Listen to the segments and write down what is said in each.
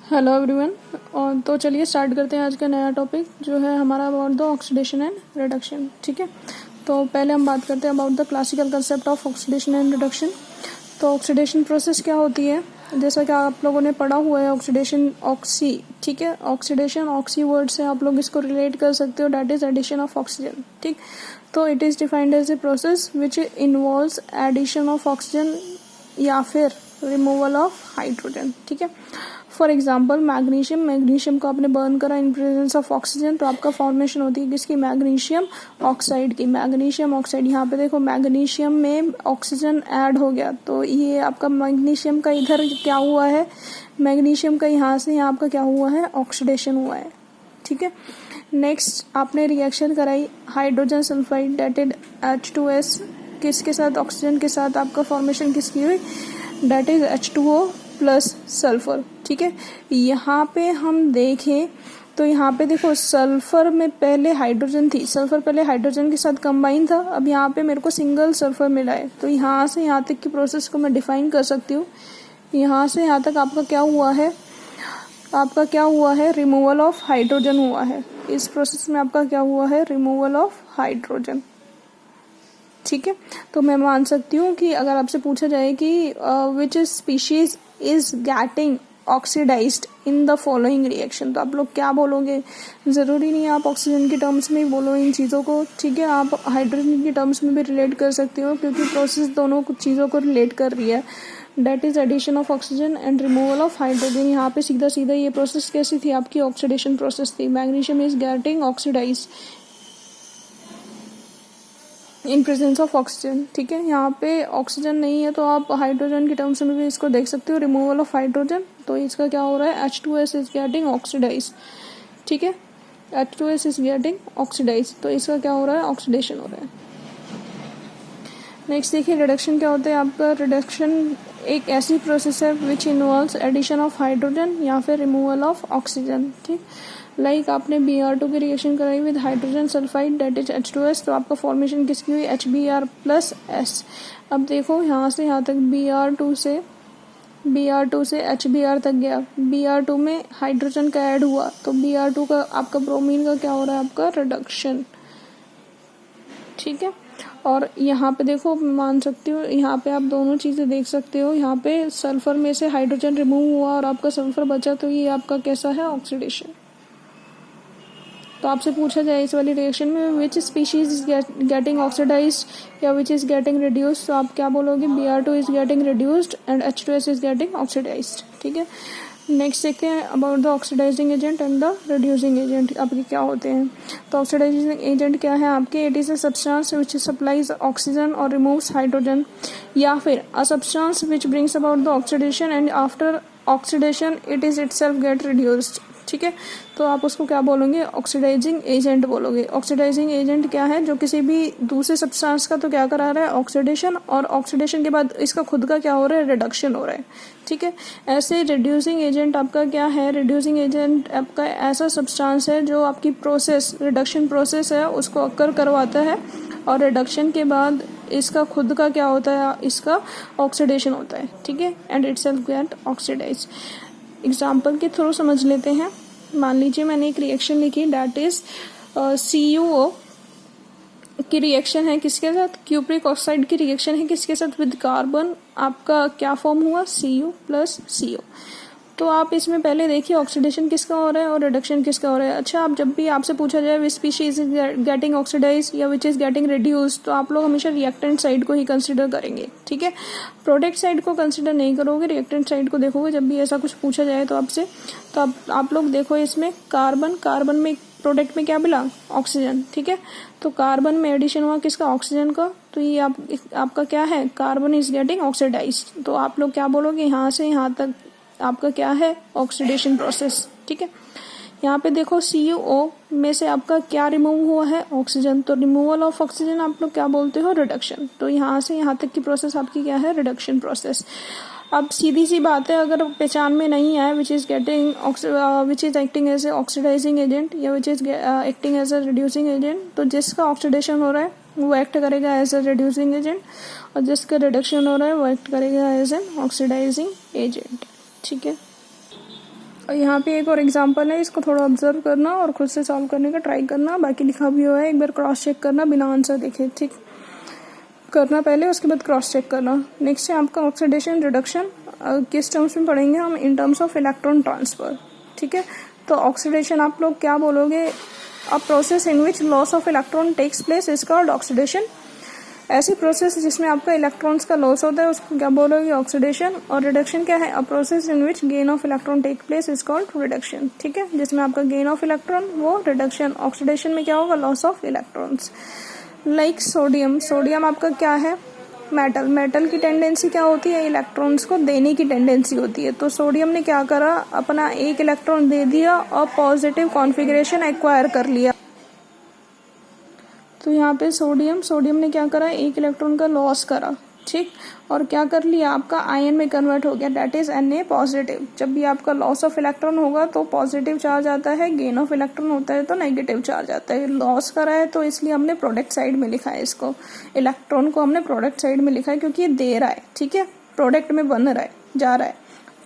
Hello everyone. और तो चलिए स्टार्ट करते हैं आज का नया टॉपिक जो है हमारा about the oxidation and reduction. ठीक है, तो पहले हम बात करते हैं about the classical concept of oxidation and reduction. तो ऑक्सीडेशन प्रोसेस क्या होती है, जैसा कि आप लोगों ने पढ़ा हुआ है ऑक्सीडेशन ऑक्सी। ठीक है, ऑक्सीडेशन ऑक्सी वर्ड से आप लोग इसको रिलेट कर सकते हो, that is addition of oxygen. ठीक, तो it is defined as a process which involves addition of oxygen या फिर रिमूवल ऑफ हाइड्रोजन। ठीक है, फॉर एग्जाम्पल मैग्नीशियम को आपने बर्न करा इन प्रेजेंस ऑफ ऑक्सीजन, तो आपका फॉर्मेशन होती है किसकी, मैग्नीशियम ऑक्साइड की। मैग्नीशियम ऑक्साइड, यहाँ पे देखो मैग्नीशियम में ऑक्सीजन ऐड हो गया, तो ये आपका मैग्नीशियम का इधर क्या हुआ है, मैग्नीशियम का यहाँ से यहाँ आपका क्या हुआ है, ऑक्सीडेशन हुआ है। ठीक है, नेक्स्ट आपने रिएक्शन कराई hydrogen sulphide that is H2S किसके साथ, ऑक्सीजन के साथ। आपका फॉर्मेशन किसकी हुई, date is H2O plus sulphur. ठीक है, यहाँ पे हम देखें तो यहाँ पे देखो सल्फर में पहले हाइड्रोजन थी, सल्फर पहले हाइड्रोजन के साथ कंबाइन था, अब यहाँ पे मेरे को सिंगल सल्फर मिला है। तो यहाँ से यहाँ तक की प्रोसेस को मैं डिफाइन कर सकती हूँ। यहाँ से यहाँ तक आपका क्या हुआ है, रिमूवल ऑफ हाइड्रोजन हुआ है। इस प्रोसेस में आपका क्या हुआ है, रिमूवल ऑफ हाइड्रोजन। ठीक है, तो मैं मान सकती हूँ कि अगर आपसे पूछा जाए कि which species is getting oxidised in the following reaction, तो आप लोग क्या बोलोगे। ज़रूरी नहीं है आप ऑक्सीजन के टर्म्स में ही बोलो इन चीज़ों को। ठीक है, आप हाइड्रोजन के टर्म्स में भी रिलेट कर सकते हो, क्योंकि प्रोसेस दोनों कुछ चीज़ों को रिलेट कर रही है। That is addition of oxygen and removal of hydrogen. यहाँ पे सीधा सीधा ये प्रोसेस कैसी थी, आपकी ऑक्सीडेशन प्रोसेस थी। Magnesium is getting oxidised in presence of oxygen. ठीक है, यहाँ पे ऑक्सीजन नहीं है तो आप हाइड्रोजन के टर्म्स में भी इसको देख सकते हो, रिमूवल ऑफ हाइड्रोजन। तो इसका क्या हो रहा है, H2S इज गेटिंग ऑक्सीडाइज। ठीक है, H2S इज गेटिंग ऑक्सीडाइज, तो इसका क्या हो रहा है, ऑक्सीडेशन हो रहा है। नेक्स्ट देखिए रिडक्शन क्या होता है आपका। रिडक्शन एक ऐसी प्रोसेस है which involves addition of hydrogen या फिर रिमूवल ऑफ ऑक्सीजन। ठीक, लाइक आपने Br2 की रिएक्शन कराई with hydrogen sulphide that is H2S, तो आपका फॉर्मेशन किसकी हुई, HBr प्लस S। अब देखो यहाँ से यहाँ तक Br2 से HBr तक गया, Br2 में हाइड्रोजन का ऐड हुआ, तो Br2 का आपका ब्रोमीन का क्या हो रहा है, आपका रिडक्शन। ठीक है, और यहाँ पे देखो मान सकती हो, यहाँ पे आप दोनों चीज़ें देख सकते हो। यहाँ पे सल्फर में से हाइड्रोजन रिमूव हुआ और आपका सल्फर बचा, तो ये आपका कैसा है, ऑक्सीडेशन। तो आपसे पूछा जाए इस वाली रिएक्शन में विच स्पीशीज इज गेटिंग ऑक्सीडाइज्ड या विच इज गेटिंग रिड्यूस्ड, तो आप क्या बोलोगे, Br2 is getting reduced and H2S is getting oxidised. ठीक है, नेक्स्ट देखते हैं about the oxidising agent and the reducing agent आपके क्या होते हैं। तो ऑक्सीडाइजिंग एजेंट क्या है आपके, it is a substance which supplies oxygen और रिमूव्स हाइड्रोजन, या फिर अ substance which brings about the oxidation and after oxidation it is itself gate reduced. ठीक है, तो आप उसको क्या बोलोगे, ऑक्सीडाइजिंग एजेंट बोलोगे। ऑक्सीडाइजिंग एजेंट क्या है, जो किसी भी दूसरे सब्सटेंस का तो क्या करा रहा है, ऑक्सीडेशन, और ऑक्सीडेशन के बाद इसका खुद का क्या हो रहा है, रिडक्शन हो रहा है। ठीक है, ऐसे रिड्यूसिंग एजेंट आपका क्या है, रिड्यूसिंग एजेंट आपका ऐसा सब्सटेंस है जो आपकी प्रोसेस, रिडक्शन प्रोसेस है, उसको अक्कर करवाता है, और रिडक्शन के बाद इसका खुद का क्या होता है, इसका ऑक्सीडेशन होता है। ठीक है, and itself get oxidise. Example के थ्रू समझ लेते हैं। मान लीजिए मैंने एक रिएक्शन लिखी, डैट इज CuO की रिएक्शन है किसके साथ, क्यूप्रिक ऑक्साइड की रिएक्शन है किसके साथ, विद कार्बन। आपका क्या फॉर्म हुआ, Cu प्लस CO। तो आप इसमें पहले देखिए ऑक्सीडेशन किसका हो रहा है और रिडक्शन किसका हो रहा है। अच्छा, आप जब भी आपसे पूछा जाए विच स्पीशीज इज गेटिंग ऑक्सीडाइज या विच इज गेटिंग रिड्यूस्ड, तो आप लोग हमेशा रिएक्टेंट साइड को ही कंसिडर करेंगे। ठीक है, प्रोडक्ट साइड को कंसिडर नहीं करोगे, रिएक्टेंट साइड को देखोगे जब भी ऐसा कुछ पूछा जाए तो आपसे। तो आप लोग देखो इसमें कार्बन में प्रोडक्ट में क्या मिला, ऑक्सीजन। ठीक है, तो कार्बन में एडिशन हुआ किसका, ऑक्सीजन का, तो ये आपका क्या है, कार्बन इज गेटिंग ऑक्सीडाइज। तो आप लोग क्या बोलोगे, यहाँ से यहाँ तक आपका क्या है, ऑक्सीडेशन प्रोसेस। ठीक है, यहाँ पे देखो CuO में से आपका क्या रिमूव हुआ है, ऑक्सीजन, तो रिमूवल ऑफ ऑक्सीजन आप लोग क्या बोलते हो, रिडक्शन। तो यहाँ से यहाँ तक की प्रोसेस आपकी क्या है, रिडक्शन प्रोसेस। अब सीधी सी बात है, अगर पहचान में नहीं आए which is acting as a oxidising agent या which is acting as a reducing agent, तो जिसका ऑक्सीडेशन हो रहा है वो एक्ट करेगा एज ए रिड्यूसिंग एजेंट, और जिसका रिडक्शन हो रहा है वो एक्ट करेगा एज एन ऑक्सीडाइजिंग एजेंट। ठीक है, और यहाँ पे एक और एग्जांपल है, इसको थोड़ा ऑब्जर्व करना और खुद से सॉल्व करने का ट्राई करना। बाकी लिखा भी हुआ है, एक बार क्रॉस चेक करना बिना आंसर देखे, ठीक करना पहले, उसके बाद क्रॉस चेक करना। नेक्स्ट है आपका ऑक्सीडेशन रिडक्शन। किस टर्म्स में पढ़ेंगे हम? In terms of electron transfer, ठीक है। तो ऑक्सीडेशन आप लोग क्या बोलोगे? A process in which loss of electron takes place is called oxidation. ऐसी प्रोसेस जिसमें आपका इलेक्ट्रॉन्स का लॉस होता है उसको क्या बोलोगे? ऑक्सीडेशन। और रिडक्शन क्या है? A process in which gain of electron take place is called reduction, ठीक है। जिसमें आपका गेन ऑफ इलेक्ट्रॉन वो रिडक्शन। ऑक्सीडेशन में क्या होगा? Loss of electrons. Like sodium, sodium आपका क्या है? मेटल। मेटल की टेंडेंसी क्या होती है? इलेक्ट्रॉन्स को देने की टेंडेंसी होती है। तो सोडियम ने क्या करा? अपना एक इलेक्ट्रॉन दे दिया और पॉजिटिव कॉन्फ़िगरेशन एक्वायर कर लिया। तो यहाँ पे सोडियम ने क्या करा? एक इलेक्ट्रॉन का लॉस करा, ठीक। और क्या कर लिया? आपका आयन में कन्वर्ट हो गया, दैट इज Na पॉजिटिव। जब भी आपका लॉस ऑफ इलेक्ट्रॉन होगा तो पॉजिटिव चार्ज आता है, गेन ऑफ इलेक्ट्रॉन होता है तो नेगेटिव चार्ज आता है। लॉस करा है तो इसलिए हमने प्रोडक्ट साइड में लिखा है इसको, इलेक्ट्रॉन को हमने प्रोडक्ट साइड में लिखा है क्योंकि ये दे रहा है, ठीक है, प्रोडक्ट में बन रहा है, जा रहा है,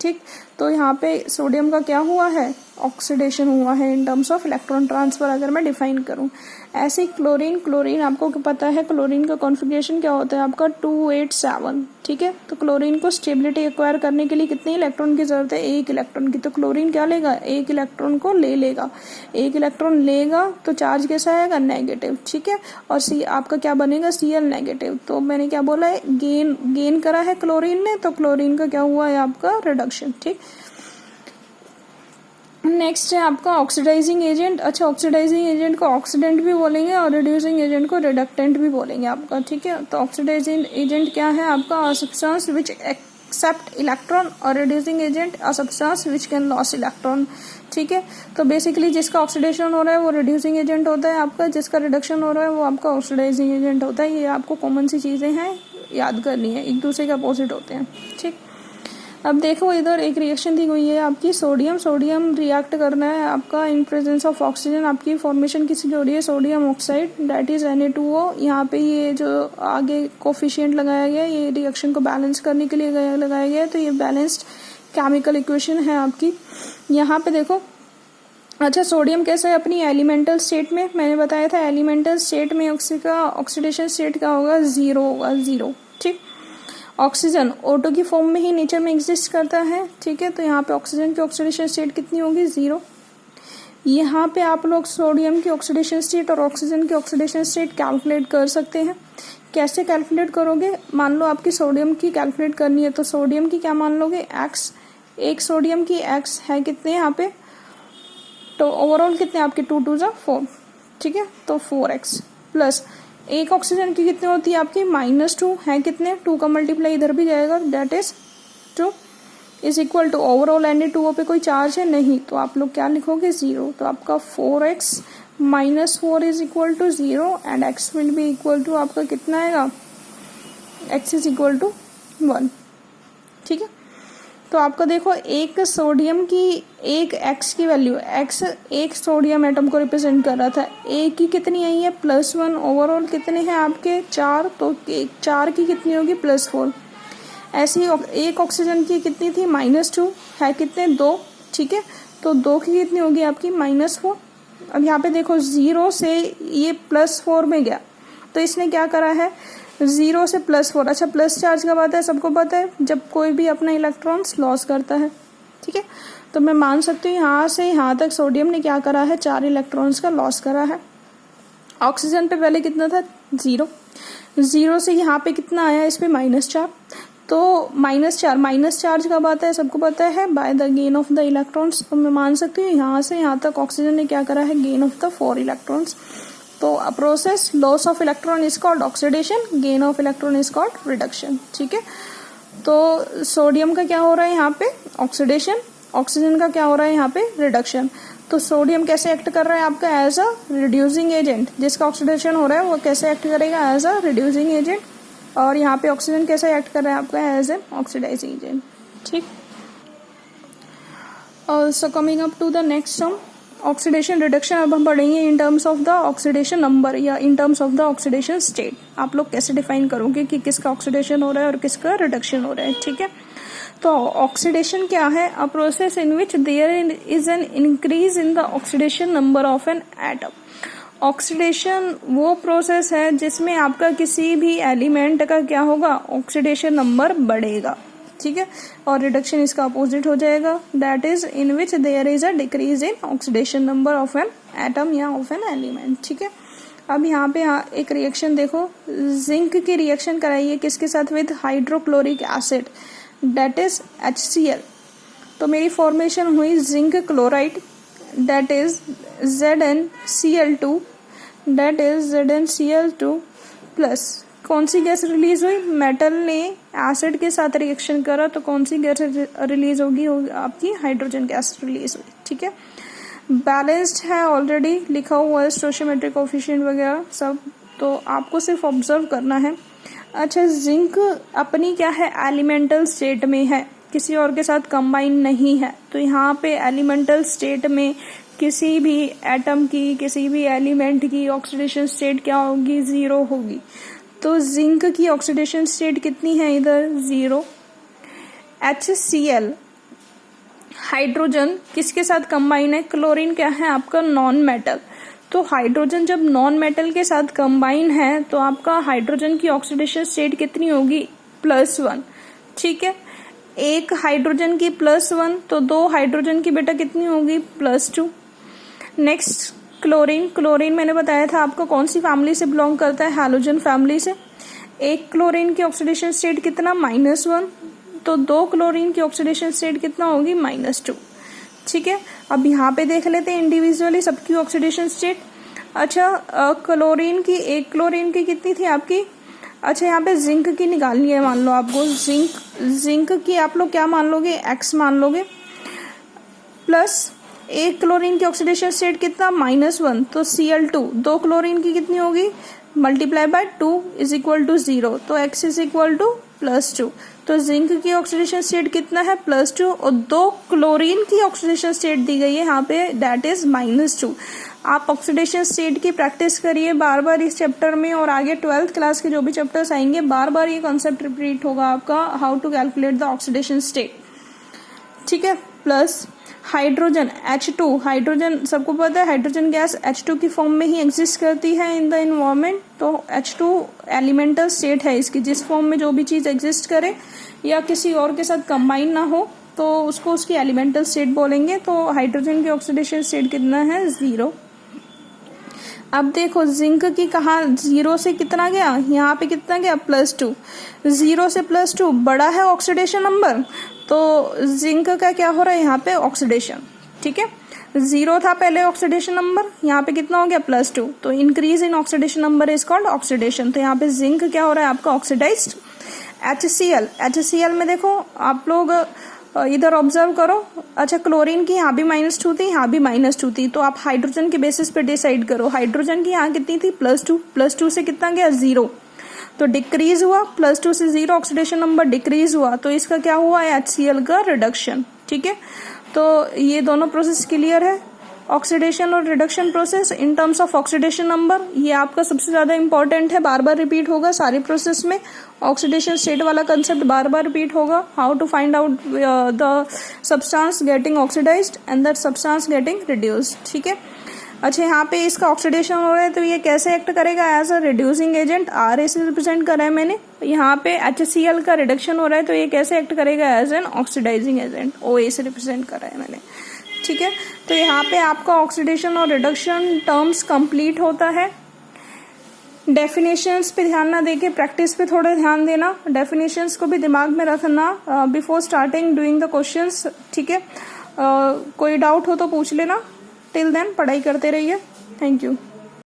ठीक। तो यहाँ पे सोडियम का क्या हुआ है? ऑक्सीडेशन हुआ है इन टर्म्स ऑफ इलेक्ट्रॉन ट्रांसफर, अगर मैं डिफाइन करूँ। ऐसे क्लोरीन आपको पता है क्लोरीन का कॉन्फ़िगरेशन क्या होता है आपका? 287, ठीक है। तो क्लोरीन को स्टेबिलिटी एक्वायर करने के लिए कितने इलेक्ट्रॉन की जरूरत है? एक इलेक्ट्रॉन की। तो क्लोरीन क्या लेगा? एक इलेक्ट्रॉन को ले लेगा। एक इलेक्ट्रॉन लेगा तो चार्ज कैसा आएगा? नेगेटिव, ठीक है। और सी आपका क्या बनेगा? Cl negative. तो मैंने क्या बोला है? गेन करा है क्लोरीन ने, तो क्लोरीन का क्या हुआ है आपका? रिडक्शन, ठीक। नेक्स्ट है आपका ऑक्सीडाइजिंग एजेंट। अच्छा, ऑक्सीडाइजिंग एजेंट को ऑक्सीडेंट भी बोलेंगे और रिड्यूसिंग एजेंट को रिडक्टेंट भी बोलेंगे आपका, ठीक है। तो ऑक्सीडाइजिंग एजेंट क्या है आपका? A substance which accept electron, और reducing agent a substance which can loss electron, ठीक है। तो बेसिकली जिसका ऑक्सीडेशन हो रहा है वो रिड्यूसिंग एजेंट होता है आपका, जिसका रिडक्शन हो रहा है वो आपका ऑक्सीडाइजिंग एजेंट होता है। ये आपको कॉमन सी चीज़ें हैं, याद करनी है, एक दूसरे के अपोजिट होते हैं, ठीक। अब देखो इधर एक रिएक्शन दी हुई है आपकी, सोडियम रिएक्ट करना है आपका इन प्रेजेंस ऑफ ऑक्सीजन। आपकी फॉर्मेशन किसकी हो रही है? Sodium oxide, that is Na2O। यहाँ पे ये जो आगे कोफिशिएंट लगाया गया है ये रिएक्शन को बैलेंस करने के लिए लगाया गया है। तो ये बैलेंस्ड केमिकल इक्वेशन है आपकी। यहाँ पे देखो, अच्छा सोडियम कैसा है अपनी एलिमेंटल स्टेट में? मैंने बताया था एलिमेंटल स्टेट में उसका ऑक्सीडेशन स्टेट क्या होगा? 0 होगा, 0, ठीक। ऑक्सीजन O2 की फॉर्म में ही नेचर में एग्जिस्ट करता है, ठीक है। तो यहाँ पे ऑक्सीजन की ऑक्सीडेशन स्टेट कितनी होगी? 0। यहाँ पे आप लोग सोडियम की ऑक्सीडेशन स्टेट और ऑक्सीजन की ऑक्सीडेशन स्टेट कैलकुलेट कर सकते हैं। कैसे कैलकुलेट करोगे? मान लो आपकी सोडियम की कैलकुलेट करनी है तो सोडियम की क्या मान लोगे? X। एक सोडियम की X है कितने यहाँ पे? तो ओवरऑल कितने आपके? 2 2 जा 4, ठीक है। तो 4x प्लस एक ऑक्सीजन की कितनी होती है आपकी? -2 है कितने? 2 का मल्टीप्लाई इधर भी जाएगा, that is 2 is equal to overall Na2O पे कोई चार्ज है नहीं, तो आप लोग क्या लिखोगे? 0। तो आपका 4x -4 is equal to 0 and x will be equal to आपका कितना आएगा? x इज इक्वल टू 1, ठीक है। तो आपका देखो एक सोडियम की एक x की वैल्यू, x एक सोडियम एटम को रिप्रेजेंट कर रहा था, a की कितनी आई है? +1। ओवरऑल कितने हैं आपके? 4, तो 4 की कितनी होगी? +4। ऐसी एक ऑक्सीजन की कितनी थी? -2 है कितने? 2, ठीक है। तो 2 की कितनी होगी आपकी? -4। अब यहाँ पे देखो 0 से ये +4 में गया तो इसने क्या करा है? 0 से +4। अच्छा, प्लस चार्ज कब आता है? सबको पता है, जब कोई भी अपना इलेक्ट्रॉन्स लॉस करता है, ठीक है। तो मैं मान सकती हूँ यहाँ से यहाँ तक सोडियम ने क्या करा है? 4 इलेक्ट्रॉन्स का लॉस करा है। ऑक्सीजन पे पहले कितना था? 0। 0 से यहाँ पे कितना आया? इस पे -4। तो -4 माइनस चार्ज कब आता है? सबको पता है, by the gain of the electrons. तो मैं मान सकती हूँ यहाँ से यहाँ तक ऑक्सीजन ने क्या करा है? Gain of the 4 electrons. तो a process loss of electron is called oxidation, gain of electron is called reduction, ठीक है। तो सोडियम का क्या हो रहा है यहाँ पे? ऑक्सीडेशन। ऑक्सीजन का क्या हो रहा है यहाँ पे? रिडक्शन। तो सोडियम कैसे एक्ट कर रहा है आपका? As a reducing agent. जिसका ऑक्सीडेशन हो रहा है वो कैसे एक्ट करेगा? As a reducing agent. और यहाँ पे ऑक्सीजन कैसे एक्ट कर रहा है आपका? एज एन ऑक्सीडाइजिंग एजेंट, ठीक। Also coming up to the next sum, oxidation reduction. अब हम पढ़ेंगे in terms of the oxidation number या in terms of the oxidation state. आप लोग कैसे डिफाइन करोगे कि किसका ऑक्सीडेशन हो रहा है और किसका रिडक्शन हो रहा है, ठीक है। तो ऑक्सीडेशन क्या है? A process in which there is an increase in the oxidation number of an atom. Oxidation वो प्रोसेस है जिसमें आपका किसी भी एलिमेंट का क्या होगा? ऑक्सीडेशन नंबर बढ़ेगा, ठीक है। और रिडक्शन इसका अपोजिट हो जाएगा, that is in which there is a decrease in oxidation number of an atom या ऑफ एन एलिमेंट, ठीक है। अब यहाँ पे एक रिएक्शन देखो, जिंक की रिएक्शन कराइए किसके साथ? With hydrochloric acid, that is HCl। तो मेरी फॉर्मेशन हुई zinc chloride, that is ZnCl2, that is ZnCl2 plus कौन सी गैस रिलीज हुई? मेटल ने एसिड के साथ रिएक्शन करा तो कौन सी गैस रिलीज होगी? आपकी हाइड्रोजन गैस रिलीज हुई, ठीक है। बैलेंस्ड है, ऑलरेडी लिखा हुआ है स्टोइचियोमेट्रिक कोएफिशिएंट वगैरह सब, तो आपको सिर्फ ऑब्जर्व करना है। अच्छा, जिंक अपनी क्या है? एलिमेंटल स्टेट में है, किसी और के साथ कंबाइन नहीं है, तो यहाँ पे एलिमेंटल स्टेट में किसी भी एटम की, किसी भी एलिमेंट की ऑक्सीडेशन स्टेट क्या होगी? 0 होगी। तो जिंक की ऑक्सीडेशन स्टेट कितनी है इधर? 0। HCl हाइड्रोजन किसके साथ कंबाइन है? क्लोरीन क्या है? आपका नॉन मेटल। तो हाइड्रोजन जब नॉन मेटल के साथ कंबाइन है तो आपका हाइड्रोजन की ऑक्सीडेशन स्टेट कितनी होगी? +1, ठीक है। एक हाइड्रोजन की +1 तो 2 हाइड्रोजन की बेटा कितनी होगी? +2। नेक्स्ट क्लोरीन, क्लोरीन मैंने बताया था आपको कौन सी फैमिली से बिलोंग करता है? हैलोजन फैमिली से। एक क्लोरीन की ऑक्सीडेशन स्टेट कितना? -1, तो 2 क्लोरीन की ऑक्सीडेशन स्टेट कितना होगी? -2, ठीक है। अब यहाँ पे देख लेते हैं इंडिविजुअली सबकी ऑक्सीडेशन स्टेट। अच्छा, क्लोरीन की, एक क्लोरीन की कितनी थी आपकी? अच्छा, यहाँ पे जिंक की निकालनी है, मान लो आपको जिंक की आप लोग क्या मान लोगे? X मान लोगे, प्लस एक क्लोरीन की ऑक्सीडेशन स्टेट कितना? -1, तो Cl2। 2 क्लोरीन की कितनी होगी? Multiply by 2 is equal to 0, तो X इज इक्वल टू +2। तो जिंक की ऑक्सीडेशन स्टेट कितना है? +2, और 2 क्लोरीन की ऑक्सीडेशन स्टेट दी गई है यहाँ पे, दैट इज -2। आप ऑक्सीडेशन स्टेट की प्रैक्टिस करिए बार बार इस चैप्टर में, और आगे 12th क्लास के जो भी चैप्टर्स आएंगे बार बार ये कॉन्सेप्ट रिपीट होगा आपका, how to calculate the oxidation state, ठीक है। प्लस हाइड्रोजन H2, हाइड्रोजन सबको पता है हाइड्रोजन गैस H2 की फॉर्म में ही एग्जिस्ट करती है इन द इन्वायरमेंट। तो H2 एलिमेंटल स्टेट है इसकी, जिस फॉर्म में जो भी चीज एग्जिस्ट करे या किसी और के साथ कंबाइन ना हो तो उसको उसकी एलिमेंटल स्टेट बोलेंगे। तो हाइड्रोजन की ऑक्सीडेशन स्टेट कितना है? 0। अब देखो जिंक की कहा 0 से कितना गया? यहाँ पे कितना गया? +2। 0 से +2 बड़ा है ऑक्सीडेशन नंबर, तो जिंक का क्या हो रहा है यहाँ पे? ऑक्सीडेशन, ठीक है। 0 था पहले ऑक्सीडेशन नंबर, यहाँ पे कितना हो गया? +2, तो increase in oxidation number is called oxidation. तो यहाँ पे जिंक क्या हो रहा है आपका? ऑक्सीडाइज्ड। HCl में देखो आप लोग इधर ऑब्जर्व करो। अच्छा, क्लोरीन की यहाँ भी -2 थी, यहाँ भी -2 थी, तो आप हाइड्रोजन के बेसिस पे डिसाइड करो। हाइड्रोजन की यहाँ कितनी थी? +2, +2 से कितना गया? 0, तो डिक्रीज हुआ, +2 से 0 ऑक्सीडेशन नंबर डिक्रीज हुआ, तो इसका क्या हुआ? HCl का रिडक्शन, ठीक है। तो ये दोनों प्रोसेस क्लियर है, ऑक्सीडेशन और reduction process in terms of oxidation number. ये आपका सबसे ज्यादा इंपॉर्टेंट है, बार बार रिपीट होगा सारे प्रोसेस में। ऑक्सीडेशन स्टेट वाला कंसेप्ट बार बार रिपीट होगा, how to find out the substance getting oxidized and that substance getting reduced, ठीक है। अच्छा, यहाँ पे इसका ऑक्सीडेशन हो रहा है तो ये कैसे एक्ट करेगा? As a reducing agent, Ra से रिप्रेजेंट करा है मैंने। यहाँ पे HCl का रिडक्शन हो रहा है तो ये कैसे एक्ट करेगा? As an oxidising agent, OA से रिप्रेजेंट करा है मैंने, ठीक है। तो यहाँ पे आपका ऑक्सीडेशन और रिडक्शन टर्म्स कंप्लीट होता है। डेफिनेशंस पे ध्यान ना देके प्रैक्टिस पे थोड़ा ध्यान देना, डेफिनेशंस को भी दिमाग में रखना before starting doing the questions, ठीक है। कोई डाउट हो तो पूछ लेना। टिल देन पढ़ाई करते रहिए। Thank you.